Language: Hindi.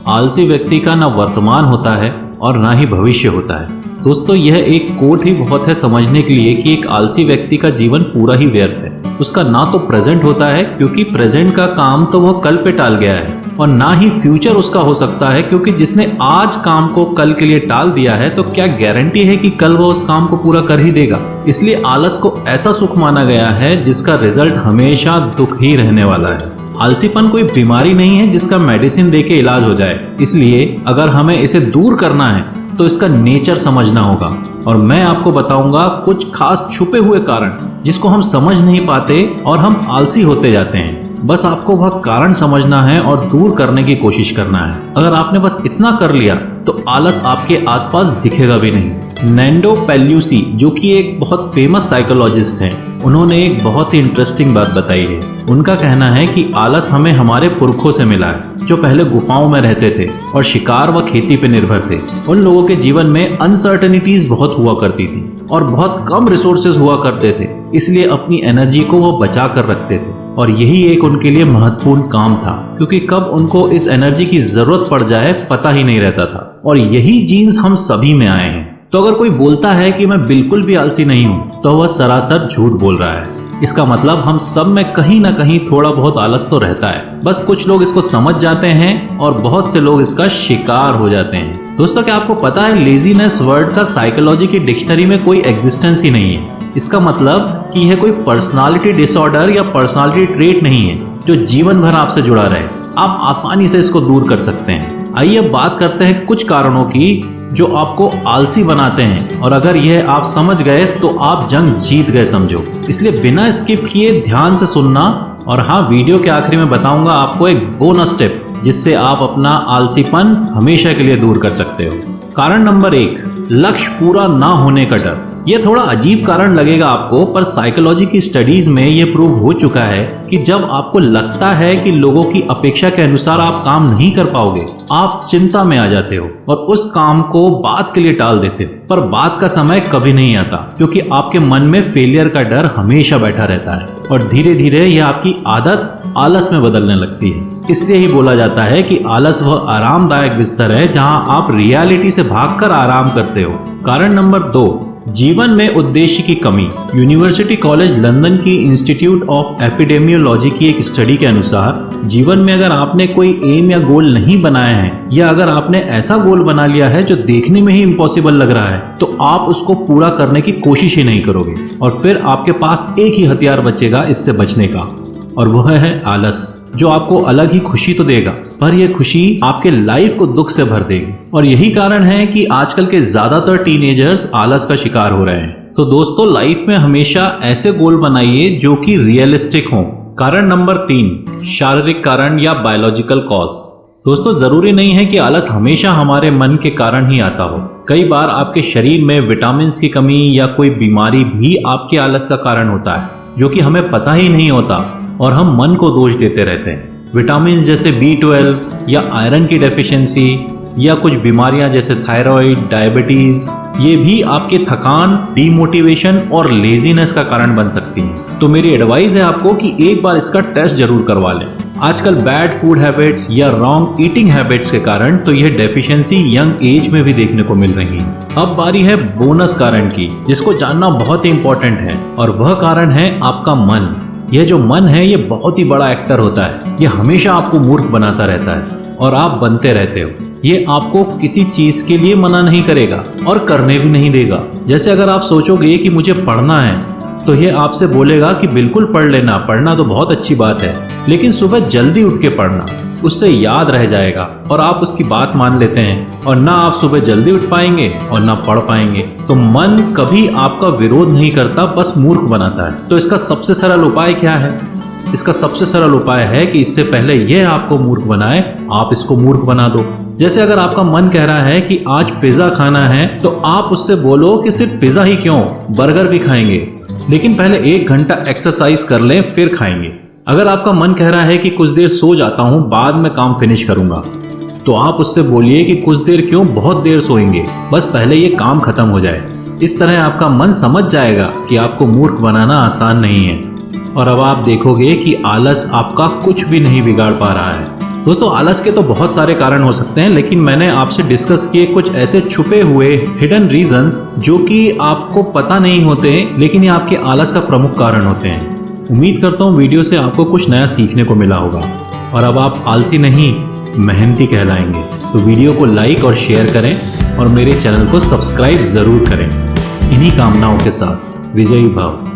आलसी व्यक्ति का ना वर्तमान होता है और ना ही भविष्य होता है। दोस्तों, यह एक कोट ही बहुत है समझने के लिए कि एक आलसी व्यक्ति का जीवन पूरा ही व्यर्थ है। उसका ना तो प्रेजेंट होता है क्योंकि प्रेजेंट का काम तो वह कल पे टाल गया है, और ना ही फ्यूचर उसका हो सकता है क्योंकि जिसने आज काम को कल के लिए टाल दिया है तो क्या गारंटी है कि कल वह उस काम को पूरा कर ही देगा। इसलिए आलस को ऐसा सुख माना गया है जिसका रिजल्ट हमेशा दुख ही रहने वाला है। आलसीपन कोई बीमारी नहीं है जिसका मेडिसिन देके इलाज हो जाए। इसलिए अगर हमें इसे दूर करना है तो इसका नेचर समझना होगा, और मैं आपको बताऊंगा कुछ खास छुपे हुए कारण जिसको हम समझ नहीं पाते और हम आलसी होते जाते हैं। बस आपको वह कारण समझना है और दूर करने की कोशिश करना है। अगर आपने बस इतना कर लिया तो आलस आपके आसपास दिखेगा भी नहीं। नैंडो पेल्यूसी, जो कि एक बहुत फेमस साइकोलॉजिस्ट हैं, उन्होंने एक बहुत ही इंटरेस्टिंग बात बताई है। उनका कहना है कि आलस हमें हमारे पुरखों से मिला है, जो पहले गुफाओं में रहते थे और शिकार व खेती पे निर्भर थे। उन लोगों के जीवन में अनसर्टेनिटीज बहुत हुआ करती थी और बहुत कम रिसोर्सेज हुआ करते थे, इसलिए अपनी एनर्जी को वो बचा कर रखते थे, और यही एक उनके लिए महत्वपूर्ण काम था क्योंकि कब उनको इस एनर्जी की जरूरत पड़ जाए पता ही नहीं रहता था। और यही जीन्स हम सभी में आए हैं। तो अगर कोई बोलता है कि मैं बिल्कुल भी आलसी नहीं हूँ तो वह सरासर झूठ बोल रहा है। इसका मतलब हम सब में कहीं ना कहीं थोड़ा बहुत आलस तो रहता है, बस कुछ लोग इसको समझ जाते हैं और बहुत से लोग इसका शिकार हो जाते हैं। दोस्तों, क्या आपको पता है लेजीनेस वर्ड का साइकोलॉजी की डिक्शनरी में कोई एग्जिस्टेंस ही नहीं है। इसका मतलब कि यह कोई पर्सनालिटी डिसऑर्डर या पर्सनालिटी ट्रेट नहीं है जो जीवन भर आपसे जुड़ा रहे। आप आसानी से इसको दूर कर सकते हैं। आइए अब बात करते हैं कुछ कारणों की जो आपको आलसी बनाते हैं, और अगर यह आप समझ गए तो आप जंग जीत गए समझो। इसलिए बिना स्किप किए ध्यान से सुनना, और हाँ, वीडियो के आखिरी में बताऊंगा आपको एक बोनस टिप जिससे आप अपना आलसीपन हमेशा के लिए दूर कर सकते हो। कारण नंबर 1, लक्ष्य पूरा ना होने का डर। यह थोड़ा अजीब कारण लगेगा आपको, पर साइकोलॉजी की स्टडीज में यह प्रूव हो चुका है कि जब आपको लगता है कि लोगों की अपेक्षा के अनुसार आप काम नहीं कर पाओगे, आप चिंता में आ जाते हो और उस काम को बाद के लिए टाल देते हो। पर बाद का समय कभी नहीं आता क्योंकि आपके मन में फेलियर का डर हमेशा बैठा रहता है, और धीरे धीरे यह आपकी आदत आलस में बदलने लगती है। इसलिए ही बोला जाता है कि आलस वह आरामदायक बिस्तर है जहां आप रियलिटी से भागकर आराम करते हो। कारण नंबर 2, जीवन में उद्देश्य की कमी। यूनिवर्सिटी कॉलेज लंदन की इंस्टीट्यूट ऑफ एपिडेमियोलॉजी की एक स्टडी के अनुसार जीवन में अगर आपने कोई एम या गोल नहीं बनाया है, या अगर आपने ऐसा गोल बना लिया है जो देखने में ही इम्पॉसिबल लग रहा है, तो आप उसको पूरा करने की कोशिश ही नहीं करोगे, और फिर आपके पास एक ही हथियार बचेगा इससे बचने का, और वह है आलस, जो आपको अलग ही खुशी तो देगा पर यह खुशी आपके लाइफ को दुख से भर देगी। और यही कारण है कि आजकल के ज्यादातर टीनेजर्स आलस का शिकार हो रहे हैं। तो दोस्तों, लाइफ में हमेशा ऐसे गोल बनाइए जो कि रियलिस्टिक हों। कारण नंबर 3, शारीरिक कारण या बायोलॉजिकल कॉज। दोस्तों, जरूरी नहीं है कि आलस हमेशा हमारे मन के कारण ही आता हो। कई बार आपके शरीर में विटामिन की कमी या कोई बीमारी भी आपके आलस का कारण होता है, जो कि हमें पता ही नहीं होता और हम मन को दोष देते रहते हैं। विटामिन जैसे B12 या आयरन की डेफिशिएंसी या कुछ बीमारियां जैसे थायराइड, डायबिटीज, ये भी आपके थकान, डीमोटिवेशन और लेजीनेस का कारण बन सकती हैं। तो मेरी एडवाइस है आपको कि एक बार इसका टेस्ट जरूर करवा लें। आजकल बैड फूड हैबिट्स या रॉन्ग ईटिंग हैबिट्स के कारण तो यह डेफिशिएंसी यंग एज में भी देखने को मिल रही है। अब बारी है बोनस कारण की, जिसको जानना बहुत ही इंपॉर्टेंट है, और वह कारण है आपका मन। यह जो मन है ये बहुत ही बड़ा एक्टर होता है। ये हमेशा आपको मूर्ख बनाता रहता है और आप बनते रहते हो। ये आपको किसी चीज के लिए मना नहीं करेगा और करने भी नहीं देगा। जैसे अगर आप सोचोगे कि मुझे पढ़ना है तो ये आपसे बोलेगा कि बिल्कुल पढ़ लेना, पढ़ना तो बहुत अच्छी बात है, लेकिन सुबह जल्दी उठ के पढ़ना, उससे याद रह जाएगा। और आप उसकी बात मान लेते हैं और ना आप सुबह जल्दी उठ पाएंगे और ना पढ़ पाएंगे। तो मन कभी आपका विरोध नहीं करता, बस मूर्ख बनाता है। तो इसका सबसे सरल उपाय क्या है? इसका सबसे सरल उपाय है कि इससे पहले यह आपको मूर्ख बनाए, आप इसको मूर्ख बना दो। जैसे अगर आपका मन कह रहा है कि आज पिज्जा खाना है, तो आप उससे बोलो कि सिर्फ पिज्जा ही क्यों, बर्गर भी खाएंगे, लेकिन पहले 1 घंटा एक्सरसाइज कर लें फिर खाएंगे। अगर आपका मन कह रहा है कि कुछ देर सो जाता हूं, बाद में काम फिनिश करूंगा, तो आप उससे बोलिए कि कुछ देर क्यों, बहुत देर सोएंगे, बस पहले ये काम खत्म हो जाए। इस तरह आपका मन समझ जाएगा कि आपको मूर्ख बनाना आसान नहीं है, और अब आप देखोगे कि आलस आपका कुछ भी नहीं बिगाड़ पा रहा है। दोस्तों आलस के तो बहुत सारे कारण हो सकते हैं, लेकिन मैंने आपसे डिस्कस किए कुछ ऐसे छुपे हुए हिडन रीजंस जो कि आपको पता नहीं होते लेकिन ये आपके आलस का प्रमुख कारण होते हैं। उम्मीद करता हूँ वीडियो से आपको कुछ नया सीखने को मिला होगा और अब आप आलसी नहीं मेहनती कहलाएंगे। तो वीडियो को लाइक और शेयर करें और मेरे चैनल को सब्सक्राइब जरूर करें। इन्हीं कामनाओं के साथ विजयी भव।